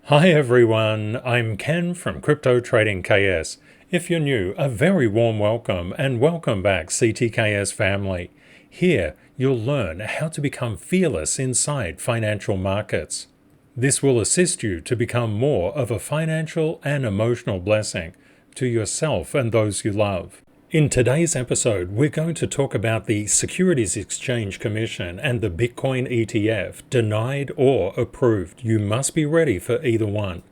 Hi everyone, I'm Ken from CryptoTradingKS. If you're new, a very warm welcome and welcome back CTKS family. Here, you'll learn how to become fearless inside financial markets. This will assist you to become more of a financial and emotional blessing to yourself and those you love. In today's episode, we're going to talk about the Securities Exchange Commission and the Bitcoin ETF, denied or approved. You must be ready for either one.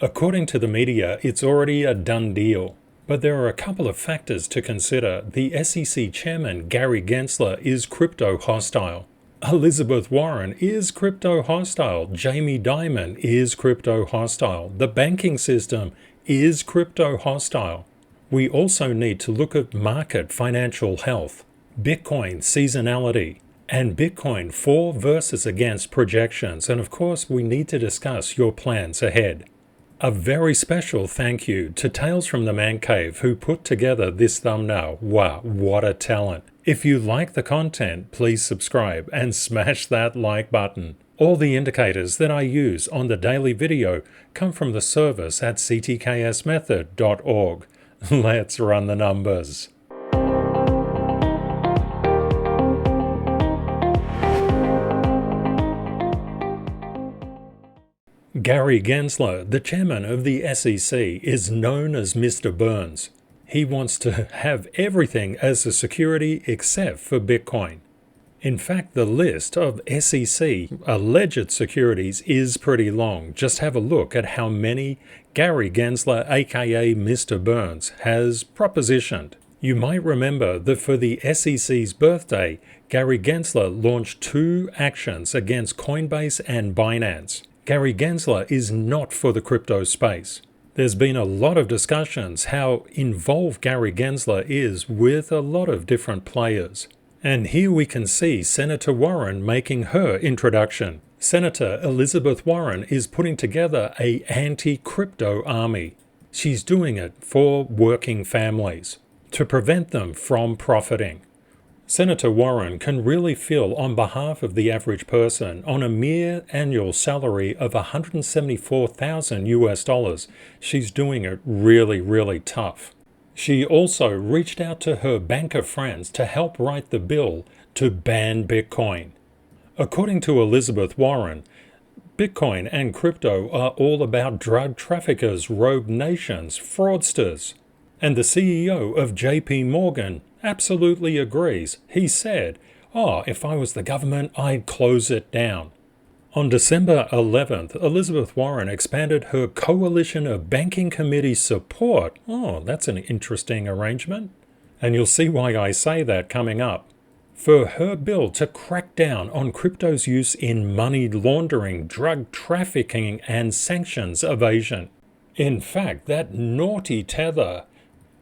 According to the media, it's already a done deal. But there are a couple of factors to consider. The SEC chairman, Gary Gensler, is crypto hostile. Elizabeth Warren is crypto hostile. Jamie Dimon is crypto hostile. The banking system is crypto hostile. We also need to look at market financial health, Bitcoin seasonality, and Bitcoin for versus against projections. And of course, we need to discuss your plans ahead. A very special thank you to Tales from the Man Cave who put together this thumbnail. Wow, what a talent. If you like the content, please subscribe and smash that like button. All the indicators that I use on the daily video come from the service at ctksmethod.org. Let's run the numbers. Gary Gensler, the chairman of the SEC, is known as Mr. Burns. He wants to have everything as a security except for Bitcoin. In fact, the list of SEC alleged securities is pretty long. Just have a look at how many Gary Gensler, aka Mr. Burns, has propositioned. You might remember that for the SEC's birthday, Gary Gensler launched 2 actions against Coinbase and Binance. Gary Gensler is not for the crypto space. There's been a lot of discussions how involved Gary Gensler is with a lot of different players. And here we can see Senator Warren making her introduction. Senator Elizabeth Warren is putting together an anti-crypto army. She's doing it for working families, to prevent them from profiting. Senator Warren can really feel on behalf of the average person on a mere annual salary of $174,000. She's doing it really tough. She also reached out to her banker friends to help write the bill to ban Bitcoin. According to Elizabeth Warren, Bitcoin and crypto are all about drug traffickers, rogue nations, fraudsters. And the CEO of JP Morgan absolutely agrees. He said, if I was the government, I'd close it down. On December 11th, Elizabeth Warren expanded her coalition of banking committee support. That's an interesting arrangement. And you'll see why I say that coming up. For her bill to crack down on crypto's use in money laundering, drug trafficking, and sanctions evasion. In fact, that naughty Tether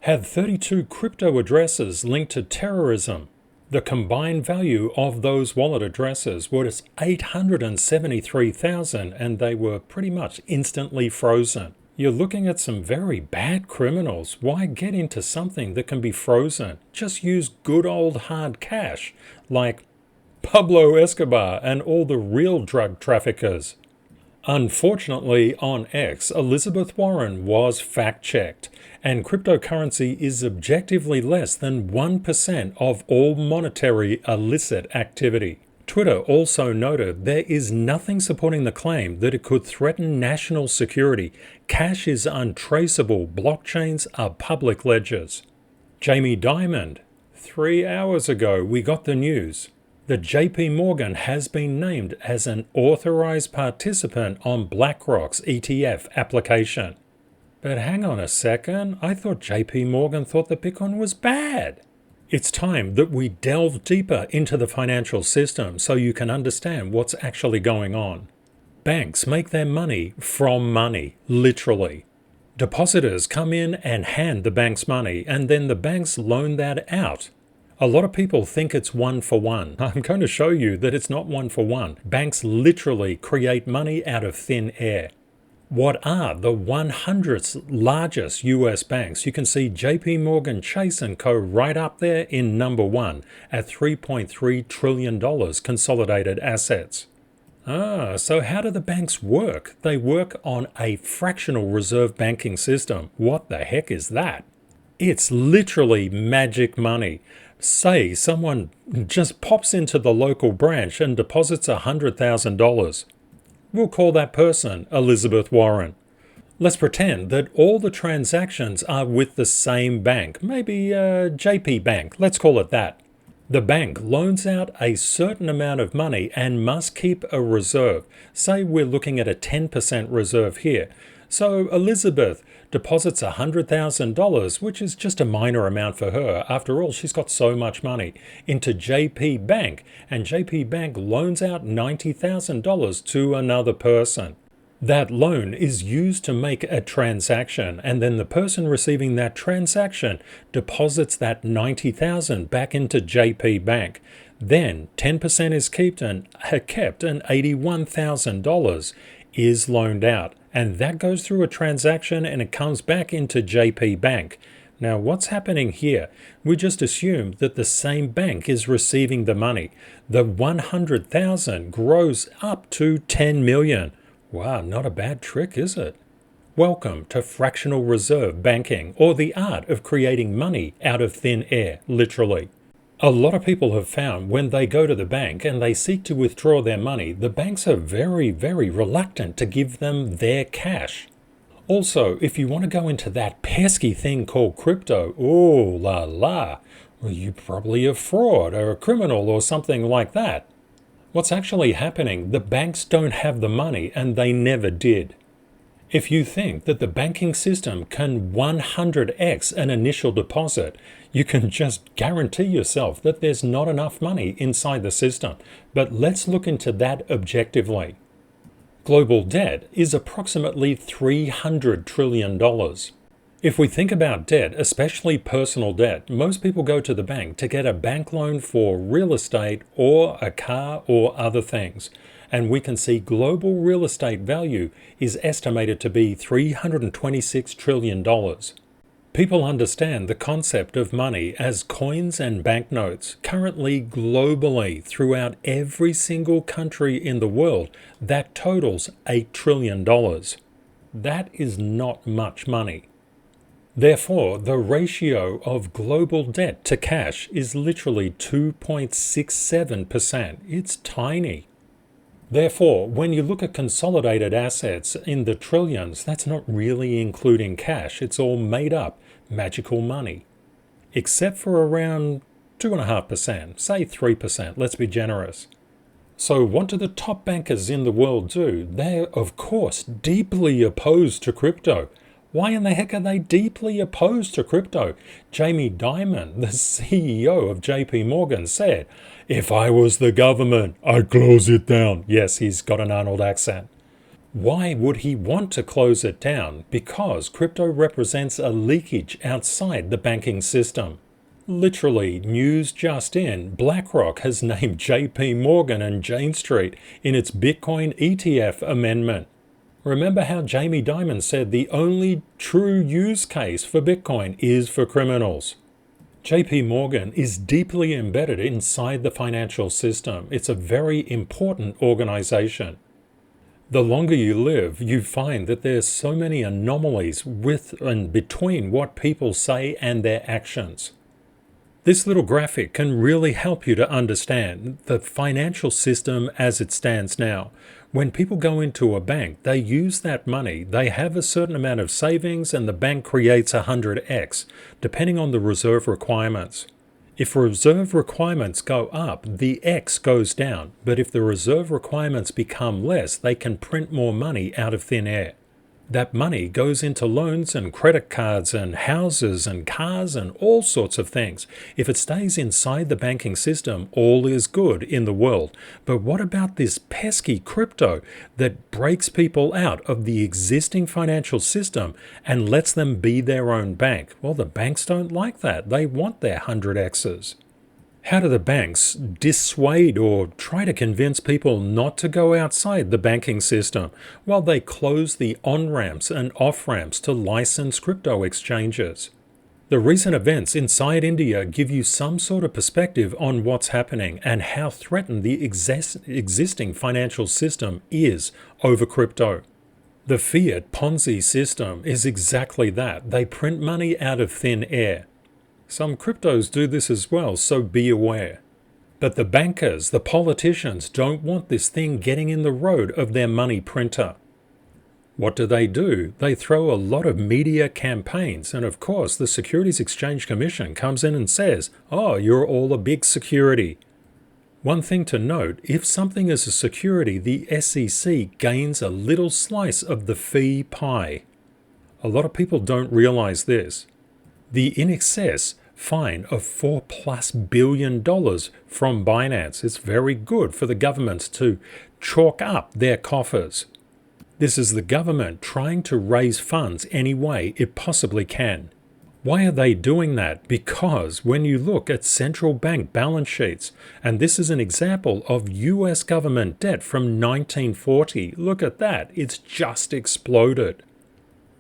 had 32 crypto addresses linked to terrorism. The combined value of those wallet addresses was $873,000, and they were pretty much instantly frozen. You're looking at some very bad criminals. Why get into something that can be frozen? Just use good old hard cash, like Pablo Escobar and all the real drug traffickers. Unfortunately, on X, Elizabeth Warren was fact-checked, and cryptocurrency is objectively less than 1% of all monetary illicit activity. Twitter also noted there is nothing supporting the claim that it could threaten national security. Cash is untraceable. Blockchains are public ledgers. Jamie Dimon. 3 hours ago, we got the news that JP Morgan has been named as an authorized participant on BlackRock's ETF application. But hang on a second, I thought JP Morgan thought that Bitcoin was bad. It's time that we delve deeper into the financial system so you can understand what's actually going on. Banks make their money from money, literally. Depositors come in and hand the banks money, and then the banks loan that out. A lot of people think it's one for one. I'm going to show you that it's not one for one. Banks literally create money out of thin air. What are the 100th largest US banks? You can see JP Morgan Chase & Co. right up there in number 1 at $3.3 trillion consolidated assets. So how do the banks work? They work on a fractional reserve banking system. What the heck is that? It's literally magic money. Say someone just pops into the local branch and deposits $100,000. We'll call that person Elizabeth Warren. Let's pretend that all the transactions are with the same bank, maybe JP Bank, let's call it that. The bank loans out a certain amount of money and must keep a reserve. Say we're looking at a 10% reserve here. So Elizabeth deposits $100,000, which is just a minor amount for her. After all, she's got so much money, into JP Bank, and JP Bank loans out $90,000 to another person. That loan is used to make a transaction, and then the person receiving that transaction deposits that $90,000 back into JP Bank. Then 10% is kept and $81,000 is loaned out, and that goes through a transaction and it comes back into JP Bank. Now, what's happening here? We just assume that the same bank is receiving the money. The 100,000 grows up to 10 million. Wow, not a bad trick, is it? Welcome to fractional reserve banking, or the art of creating money out of thin air, literally. A lot of people have found when they go to the bank and they seek to withdraw their money, the banks are very, very reluctant to give them their cash. Also, if you want to go into that pesky thing called crypto, oh la la, well, you're probably a fraud or a criminal or something like that. What's actually happening, the banks don't have the money and they never did. If you think that the banking system can 100x an initial deposit, you can just guarantee yourself that there's not enough money inside the system. But let's look into that objectively. Global debt is approximately $300 trillion. If we think about debt, especially personal debt, most people go to the bank to get a bank loan for real estate or a car or other things. And we can see global real estate value is estimated to be $326 trillion. People understand the concept of money as coins and banknotes. Currently, globally, throughout every single country in the world, that totals $8 trillion. That is not much money. Therefore, the ratio of global debt to cash is literally 2.67%. It's tiny. Therefore, when you look at consolidated assets in the trillions, that's not really including cash. It's all made up magical money. Except for around 2.5%, say 3%, let's be generous. So what do the top bankers in the world do? They're, of course, deeply opposed to crypto. Why in the heck are they deeply opposed to crypto? Jamie Dimon, the CEO of JP Morgan, said, "If I was the government, I'd close it down." Yes, he's got an Arnold accent. Why would he want to close it down? Because crypto represents a leakage outside the banking system. Literally, news just in, BlackRock has named JP Morgan and Jane Street in its Bitcoin ETF amendment. Remember how Jamie Dimon said the only true use case for Bitcoin is for criminals. JP Morgan is deeply embedded inside the financial system. It's a very important organization. The longer you live, you find that there's so many anomalies with and between what people say and their actions. This little graphic can really help you to understand the financial system as it stands now. When people go into a bank, they use that money. They have a certain amount of savings and the bank creates 100x, depending on the reserve requirements. If reserve requirements go up, the X goes down. But if the reserve requirements become less, they can print more money out of thin air. That money goes into loans and credit cards and houses and cars and all sorts of things. If it stays inside the banking system, all is good in the world. But what about this pesky crypto that breaks people out of the existing financial system and lets them be their own bank? Well, the banks don't like that. They want their 100x's. How do the banks dissuade or try to convince people not to go outside the banking system while they close the on-ramps and off-ramps to licensed crypto exchanges? The recent events inside India give you some sort of perspective on what's happening and how threatened the existing financial system is over crypto. The fiat Ponzi system is exactly that. They print money out of thin air. Some cryptos do this as well, so be aware. But the bankers, the politicians, don't want this thing getting in the road of their money printer. What do? They throw a lot of media campaigns, and of course the Securities Exchange Commission comes in and says, oh, you're all a big security. One thing to note, if something is a security, the SEC gains a little slice of the fee pie. A lot of people don't realize this. The in excess fine of $4+ billion from Binance is very good for the governments to chalk up their coffers. This is the government trying to raise funds any way it possibly can. Why are they doing that? Because when you look at central bank balance sheets, and this is an example of US government debt from 1940, look at that, it's just exploded.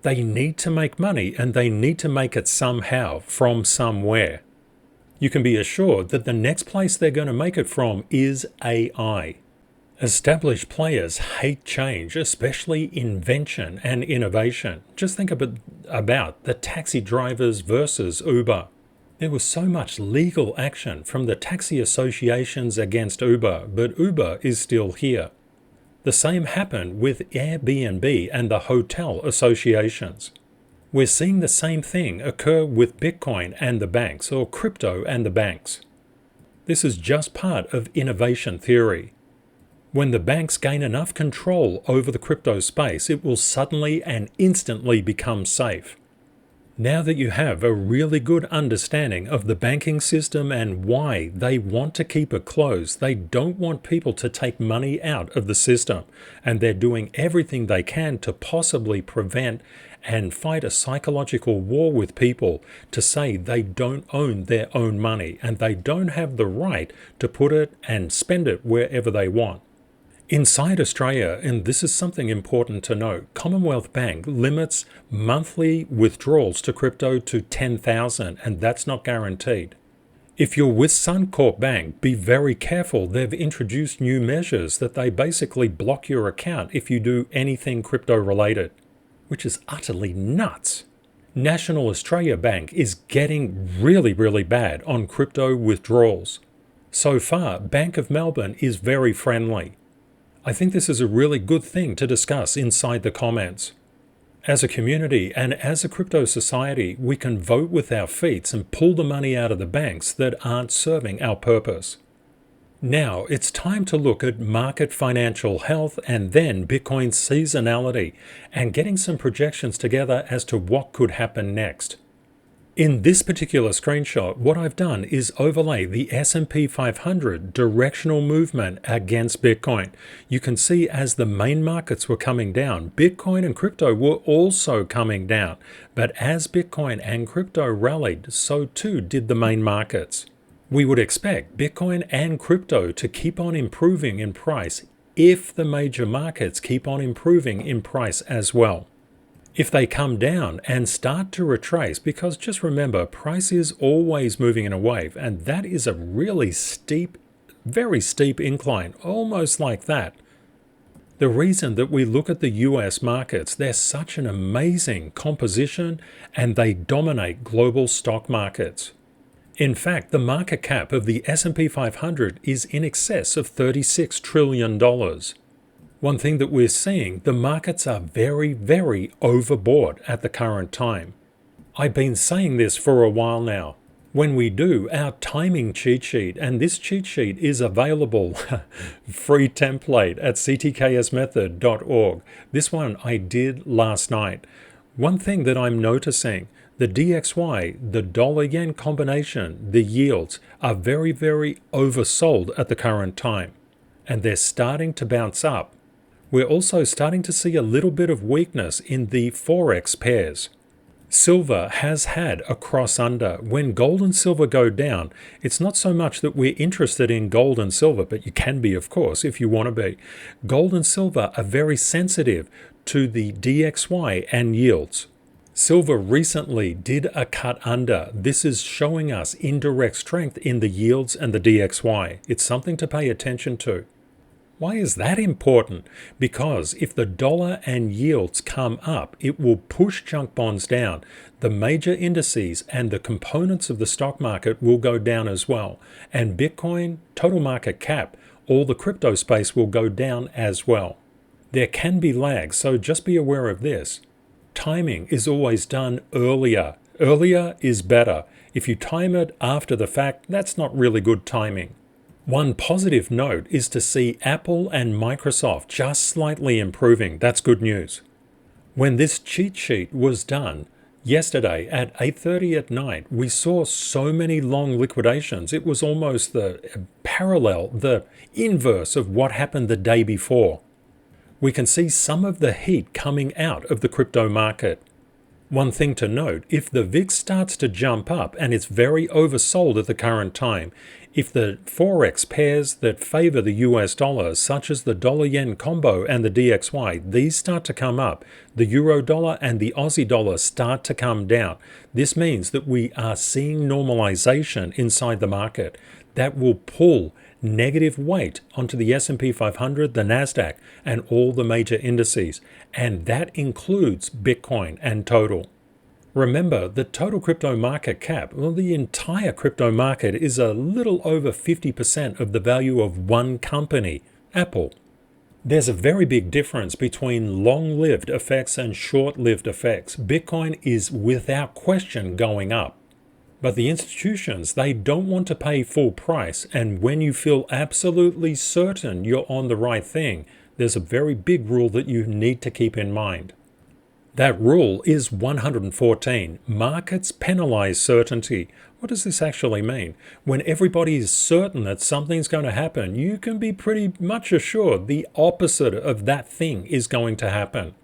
They need to make money, and they need to make it somehow, from somewhere. You can be assured that the next place they're going to make it from is AI. Established players hate change, especially invention and innovation. Just think about the taxi drivers versus Uber. There was so much legal action from the taxi associations against Uber, but Uber is still here. The same happened with Airbnb and the hotel associations. We're seeing the same thing occur with Bitcoin and the banks, or crypto and the banks. This is just part of innovation theory. When the banks gain enough control over the crypto space, it will suddenly and instantly become safe. Now that you have a really good understanding of the banking system and why they want to keep it closed, they don't want people to take money out of the system, and they're doing everything they can to possibly prevent and fight a psychological war with people to say they don't own their own money and they don't have the right to put it and spend it wherever they want. Inside Australia, and this is something important to note, Commonwealth Bank limits monthly withdrawals to crypto to 10,000, and that's not guaranteed. If you're with Suncorp Bank, be very careful. They've introduced new measures that they basically block your account if you do anything crypto related, which is utterly nuts. National Australia Bank is getting really bad on crypto withdrawals. So far, Bank of Melbourne is very friendly. I think this is a really good thing to discuss inside the comments. As a community and as a crypto society, we can vote with our feet and pull the money out of the banks that aren't serving our purpose. Now it's time to look at market financial health and then Bitcoin's seasonality and getting some projections together as to what could happen next. In this particular screenshot, what I've done is overlay the SP500 directional movement against Bitcoin. You can see as the main markets were coming down, Bitcoin and crypto were also coming down. But as Bitcoin and crypto rallied, so too did the main markets. We would expect Bitcoin and crypto to keep on improving in price if the major markets keep on improving in price as well. If they come down and start to retrace, because just remember, price is always moving in a wave, and that is a really steep, very steep incline, almost like that. The reason that we look at the US markets, they're such an amazing composition and they dominate global stock markets. In fact, the market cap of the S&P 500 is in excess of $36 trillion. One thing that we're seeing, the markets are very overbought at the current time. I've been saying this for a while now. When we do our timing cheat sheet, and this cheat sheet is available, free template at ctksmethod.org. This one I did last night. One thing that I'm noticing, the DXY, the dollar-yen combination, the yields are very oversold at the current time, and they're starting to bounce up. We're also starting to see a little bit of weakness in the Forex pairs. Silver has had a cross under. When gold and silver go down, it's not so much that we're interested in gold and silver, but you can be, of course, if you want to be. Gold and silver are very sensitive to the DXY and yields. Silver recently did a cut under. This is showing us indirect strength in the yields and the DXY. It's something to pay attention to. Why is that important? Because if the dollar and yields come up, it will push junk bonds down. The major indices and the components of the stock market will go down as well. And Bitcoin, total market cap, all the crypto space will go down as well. There can be lags, so just be aware of this. Timing is always done earlier. Earlier is better. If you time it after the fact, that's not really good timing. One positive note is to see Apple and Microsoft just slightly improving. That's good news. When this cheat sheet was done yesterday at 8:30 at night, we saw so many long liquidations. It was almost the parallel, the inverse of what happened the day before. We can see some of the heat coming out of the crypto market. One thing to note, if the VIX starts to jump up and it's very oversold at the current time, if the Forex pairs that favor the US dollar, such as the dollar-yen combo and the DXY, these start to come up, the euro dollar and the Aussie dollar start to come down. This means that we are seeing normalization inside the market. That will pull negative weight onto the SP 500, the Nasdaq, and all the major indices. And that includes Bitcoin and total. Remember, the total crypto market cap, well, the entire crypto market is a little over 50% of the value of one company, Apple. There's a very big difference between long-lived effects and short-lived effects. Bitcoin is without question going up. But the institutions, they don't want to pay full price, and when you feel absolutely certain you're on the right thing, there's a very big rule that you need to keep in mind. That rule is 114. Markets penalize certainty. What does this actually mean? When everybody is certain that something's going to happen, you can be pretty much assured the opposite of that thing is going to happen.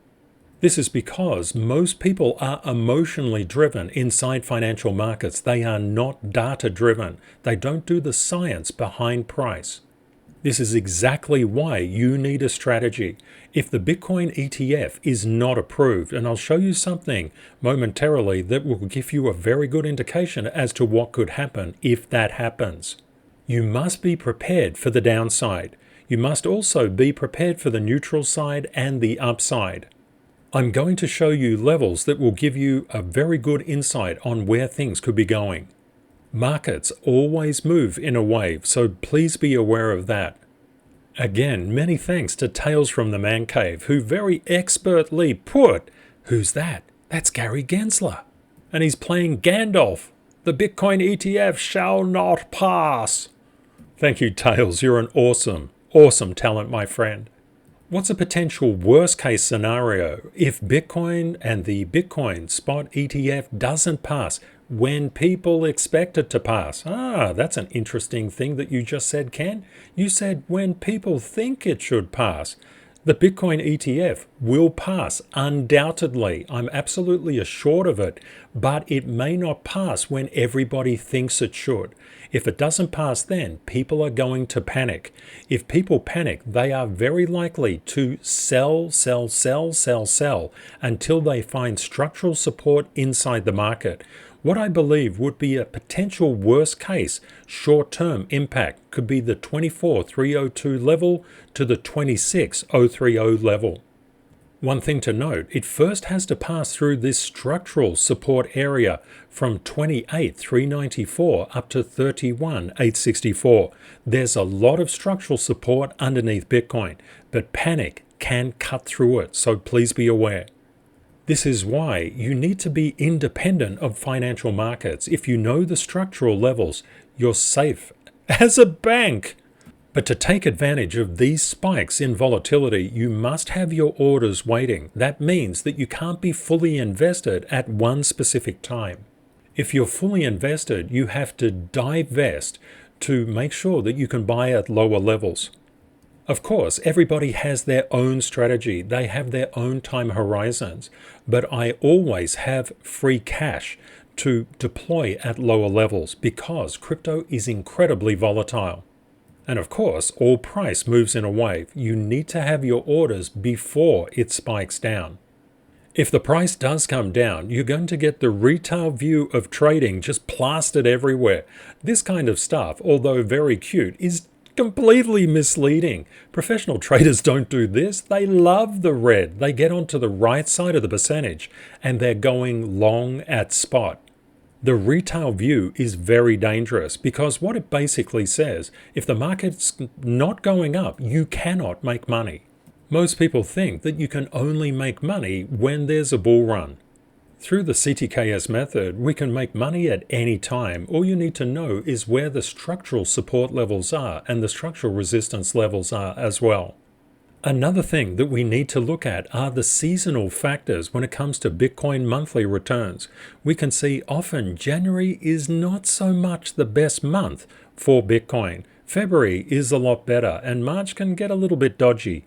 This is because most people are emotionally driven inside financial markets. They are not data driven. They don't do the science behind price. This is exactly why you need a strategy. If the Bitcoin ETF is not approved, and I'll show you something momentarily that will give you a very good indication as to what could happen if that happens. You must be prepared for the downside. You must also be prepared for the neutral side and the upside. I'm going to show you levels that will give you a very good insight on where things could be going. Markets always move in a wave, so please be aware of that. Again, many thanks to Tales from the Man Cave, who very expertly put, who's that? That's Gary Gensler. And he's playing Gandalf. The Bitcoin ETF shall not pass. Thank you, Tales. You're an awesome talent, my friend. What's a potential worst case scenario if Bitcoin and the Bitcoin spot ETF doesn't pass when people expect it to pass? That's an interesting thing that you just said, Ken. You said when people think it should pass. The Bitcoin ETF will pass, undoubtedly. I'm absolutely assured of it, but it may not pass when everybody thinks it should. If it doesn't pass then, people are going to panic. If people panic, they are very likely to sell until they find structural support inside the market. What I believe would be a potential worst case short-term impact could be the 24,302 level to the 26,030 level. One thing to note, it first has to pass through this structural support area from 28,394 up to 31,864. There's a lot of structural support underneath Bitcoin, but panic can cut through it, so please be aware. This is why you need to be independent of financial markets. If you know the structural levels, you're safe as a bank. But to take advantage of these spikes in volatility, you must have your orders waiting. That means that you can't be fully invested at one specific time. If you're fully invested, you have to divest to make sure that you can buy at lower levels. Of course, everybody has their own strategy. They have their own time horizons. But I always have free cash to deploy at lower levels because crypto is incredibly volatile. And of course, all price moves in a wave. You need to have your orders before it spikes down. If the price does come down, you're going to get the retail view of trading just plastered everywhere. This kind of stuff, although very cute, is completely misleading. Professional traders don't do this. They love the red. They get onto the right side of the percentage and they're going long at spot. The retail view is very dangerous because what it basically says, if the market's not going up, you cannot make money. Most people think that you can only make money when there's a bull run. Through the CTKS method, we can make money at any time. All you need to know is where the structural support levels are and the structural resistance levels are as well. Another thing that we need to look at are the seasonal factors when it comes to Bitcoin monthly returns. We can see often January is not so much the best month for Bitcoin. February is a lot better and March can get a little bit dodgy.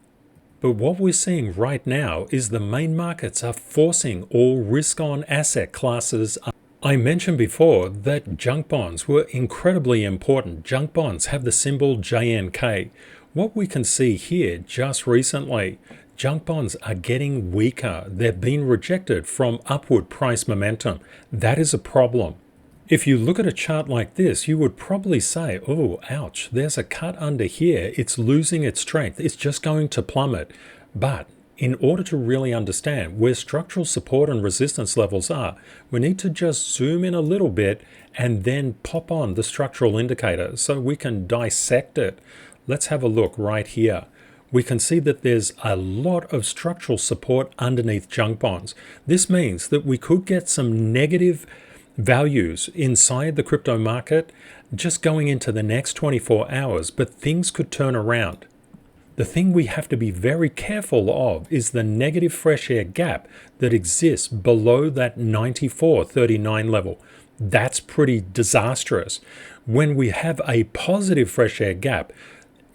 But what we're seeing right now is the main markets are forcing all risk-on asset classes up. I mentioned before that junk bonds were incredibly important. Junk bonds have the symbol JNK. What we can see here just recently, junk bonds are getting weaker. They've been rejected from upward price momentum. That is a problem. If you look at a chart like this, you would probably say, oh, ouch, there's a cut under here. It's losing its strength. It's just going to plummet. But in order to really understand where structural support and resistance levels are, we need to just zoom in a little bit and then pop on the structural indicator so we can dissect it. Let's have a look right here. We can see that there's a lot of structural support underneath junk bonds. This means that we could get some negative values inside the crypto market just going into the next 24 hours, but things could turn around. The thing we have to be very careful of is the negative fresh air gap that exists below that 94.39 level. That's pretty disastrous. When we have a positive fresh air gap,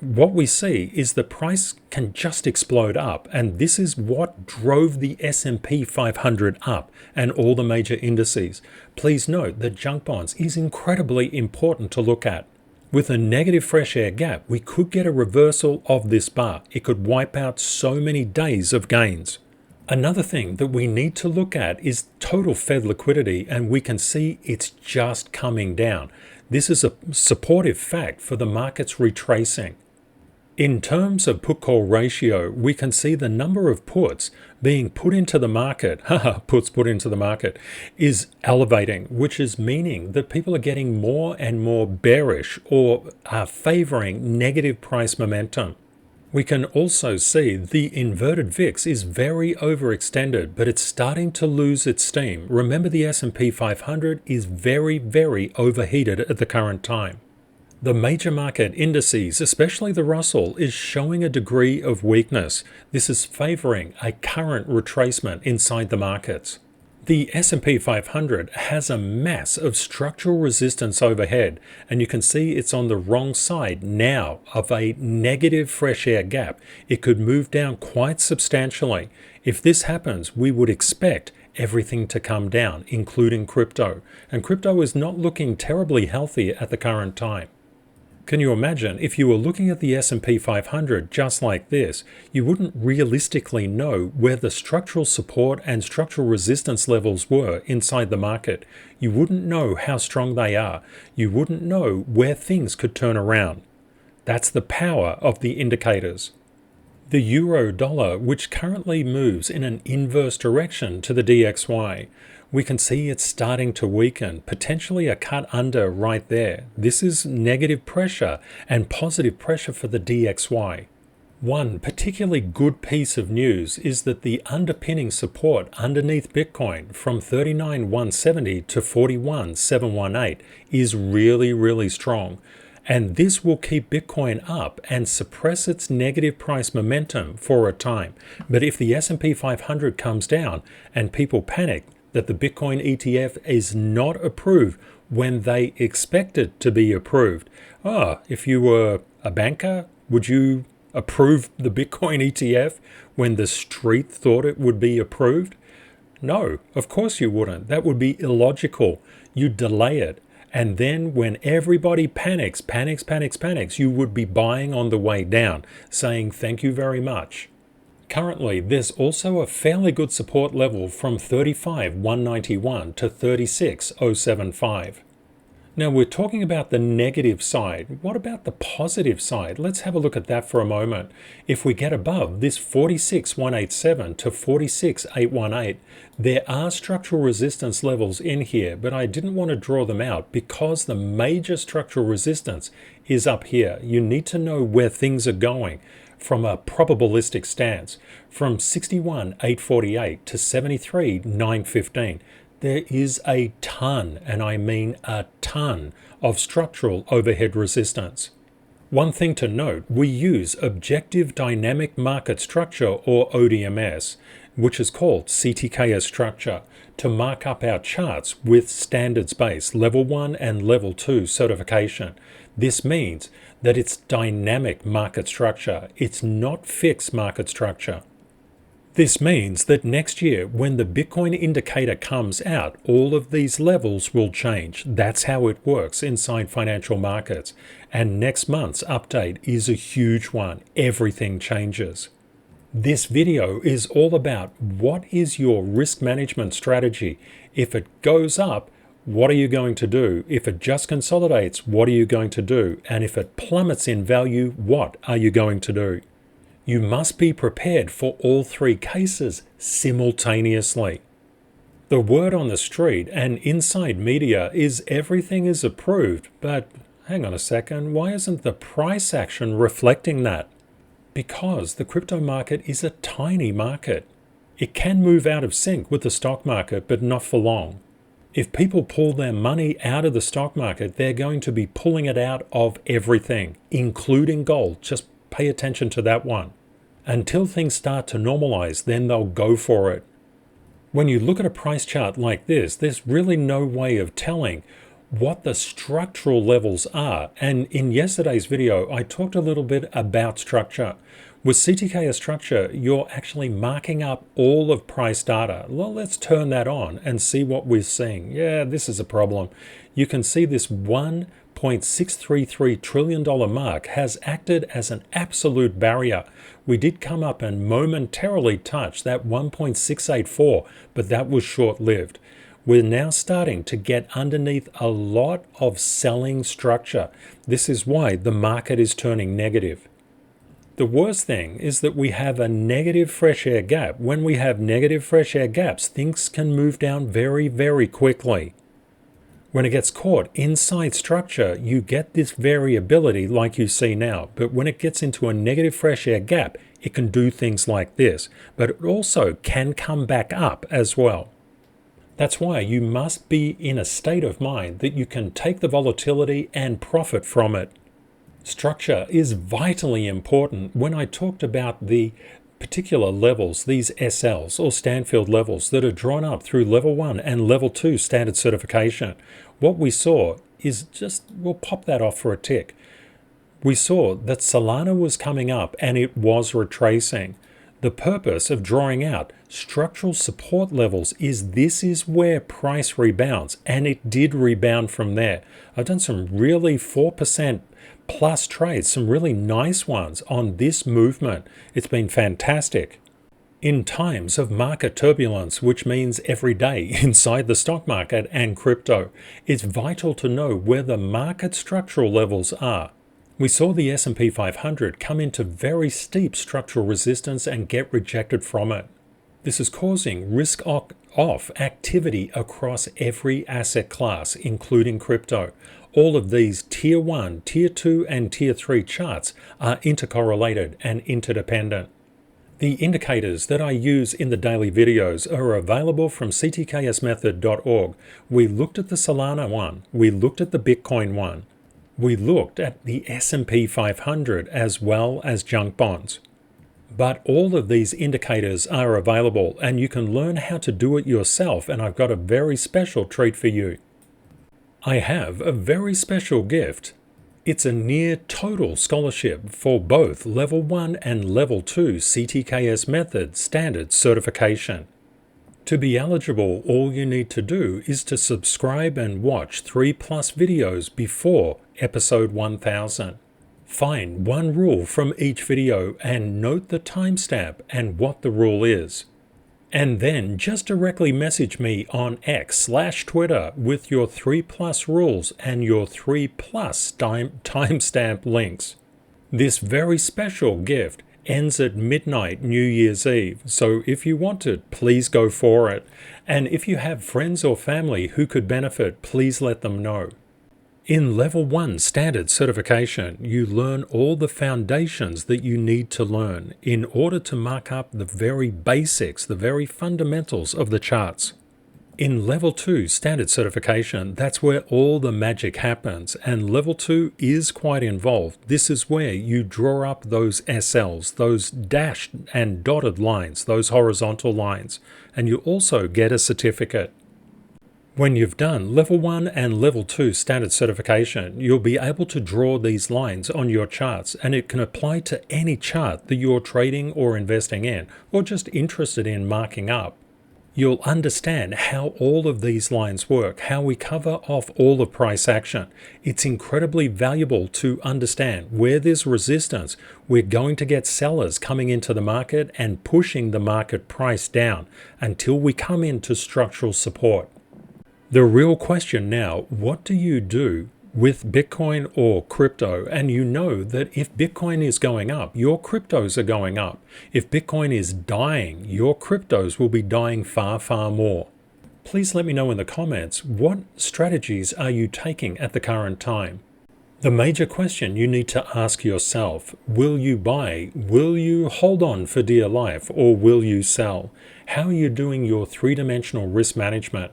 what we see is the price can just explode up, and this is what drove the SP 500 up and all the major indices. Please note that junk bonds is incredibly important to look at. With a negative fresh air gap, we could get a reversal of this bar. It could wipe out so many days of gains. Another thing that we need to look at is total Fed liquidity, and we can see it's just coming down. This is a supportive fact for the market's retracing. In terms of put-call ratio, we can see the number of puts being put into the market, puts put into the market, is elevating, which is meaning that people are getting more and more bearish or are favoring negative price momentum. We can also see the inverted VIX is very overextended, but it's starting to lose its steam. Remember, the SP 500 is very, very overheated at the current time. The major market indices, especially the Russell, is showing a degree of weakness. This is favoring a current retracement inside the markets. The S&P 500 has a mass of structural resistance overhead, and you can see it's on the wrong side now of a negative fresh air gap. It could move down quite substantially. If this happens, we would expect everything to come down, including crypto. And crypto is not looking terribly healthy at the current time. Can you imagine if you were looking at the S&P 500 just like this, you wouldn't realistically know where the structural support and structural resistance levels were inside the market. You wouldn't know how strong they are. You wouldn't know where things could turn around. That's the power of the indicators. The euro dollar, which currently moves in an inverse direction to the DXY, we can see it's starting to weaken, potentially a cut under right there. This is negative pressure and positive pressure for the DXY. One particularly good piece of news is that the underpinning support underneath Bitcoin from 39,170 to 41,718 is really, really strong. And this will keep Bitcoin up and suppress its negative price momentum for a time. But if the S&P 500 comes down and people panic that the Bitcoin ETF is not approved when they expect it to be approved. If you were a banker, would you approve the Bitcoin ETF when the street thought it would be approved? No, of course you wouldn't. That would be illogical. You'd delay it. And then when everybody panics, you would be buying on the way down, saying thank you very much. Currently, there's also a fairly good support level from 35,191 to 36,075. Now we're talking about the negative side. What about the positive side? Let's have a look at that for a moment. If we get above this 46,187 to 46,818, there are structural resistance levels in here, but I didn't want to draw them out because the major structural resistance is up here. You need to know where things are going from a probabilistic stance, from 61,848 to 73,915. There is a ton, and I mean a ton, of structural overhead resistance. One thing to note, we use Objective Dynamic Market Structure, or ODMS, which is called CTKS structure, to mark up our charts with standards-based Level 1 and Level 2 certification. This means that it's dynamic market structure. It's not fixed market structure. This means that next year, when the Bitcoin indicator comes out, all of these levels will change. That's how it works inside financial markets. And next month's update is a huge one. Everything changes. This video is all about what is your risk management strategy. If it goes up, what are you going to do? If it just consolidates, what are you going to do? And if it plummets in value, what are you going to do? You must be prepared for all three cases simultaneously. The word on the street and inside media is everything is approved, but hang on a second, why isn't the price action reflecting that? Because the crypto market is a tiny market. It can move out of sync with the stock market, but not for long. If people pull their money out of the stock market, they're going to be pulling it out of everything, including gold. Just pay attention to that one. Until things start to normalize, then they'll go for it. When you look at a price chart like this, there's really no way of telling what the structural levels are. And in yesterday's video, I talked a little bit about structure. With CTKS structure, you're actually marking up all of price data. Well, let's turn that on and see what we're seeing. Yeah, this is a problem. You can see this $1.633 trillion mark has acted as an absolute barrier. We did come up and momentarily touch that 1.684, but that was short-lived. We're now starting to get underneath a lot of selling structure. This is why the market is turning negative. The worst thing is that we have a negative fresh air gap. When we have negative fresh air gaps, things can move down very, very quickly. When it gets caught inside structure, you get this variability like you see now. But when it gets into a negative fresh air gap, it can do things like this. But it also can come back up as well. That's why you must be in a state of mind that you can take the volatility and profit from it. Structure is vitally important. When I talked about the particular levels, these SLs or Stanfield levels that are drawn up through level 1 and level 2 standard certification, what we saw is just, we'll pop that off for a tick. We saw that Solana was coming up and it was retracing. The purpose of drawing out structural support levels is this is where price rebounds, and it did rebound from there. I've done some really 4% plus trades, some really nice ones on this movement. It's been fantastic. In times of market turbulence, which means every day inside the stock market and crypto, it's vital to know where the market structural levels are. We saw the SP 500 come into very steep structural resistance and get rejected from it. This is causing risk-off activity across every asset class, including crypto. All of these Tier 1, Tier 2, and Tier 3 charts are intercorrelated and interdependent. The indicators that I use in the daily videos are available from ctksmethod.org. We looked at the Solana one. We looked at the Bitcoin one. We looked at the SP 500 as well as junk bonds. But all of these indicators are available and you can learn how to do it yourself, and I've got a very special treat for you. I have a very special gift. It's a near total scholarship for both Level 1 and Level 2 CTKS Method Standard Certification. To be eligible, all you need to do is to subscribe and watch 3+ videos before episode 1000. Find one rule from each video and note the timestamp and what the rule is. And then just directly message me on X/Twitter with your 3+ rules and your 3+ timestamp links. This very special gift ends at midnight New Year's Eve, so if you want it, please go for it. And if you have friends or family who could benefit, please let them know. In Level 1 Standard Certification, you learn all the foundations that you need to learn in order to mark up the very basics, the very fundamentals of the charts. In Level 2 Standard Certification, that's where all the magic happens, and Level 2 is quite involved. This is where you draw up those SLs, those dashed and dotted lines, those horizontal lines, and you also get a certificate. When you've done Level 1 and Level 2 Standard Certification, you'll be able to draw these lines on your charts, and it can apply to any chart that you're trading or investing in, or just interested in marking up. You'll understand how all of these lines work, how we cover off all the price action. It's incredibly valuable to understand where there's resistance. We're going to get sellers coming into the market and pushing the market price down until we come into structural support. The real question now, what do you do with Bitcoin or crypto? And you know that if Bitcoin is going up, your cryptos are going up. If Bitcoin is dying, your cryptos will be dying far, far more. Please let me know in the comments, what strategies are you taking at the current time? The major question you need to ask yourself, will you buy, will you hold on for dear life, or will you sell? How are you doing your three-dimensional risk management?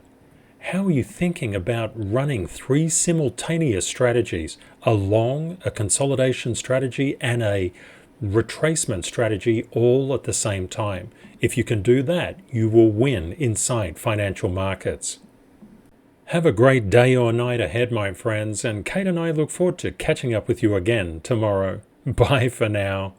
How are you thinking about running 3 simultaneous strategies, a long, a consolidation strategy, and a retracement strategy all at the same time? If you can do that, you will win inside financial markets. Have a great day or night ahead, my friends, and Kate and I look forward to catching up with you again tomorrow. Bye for now.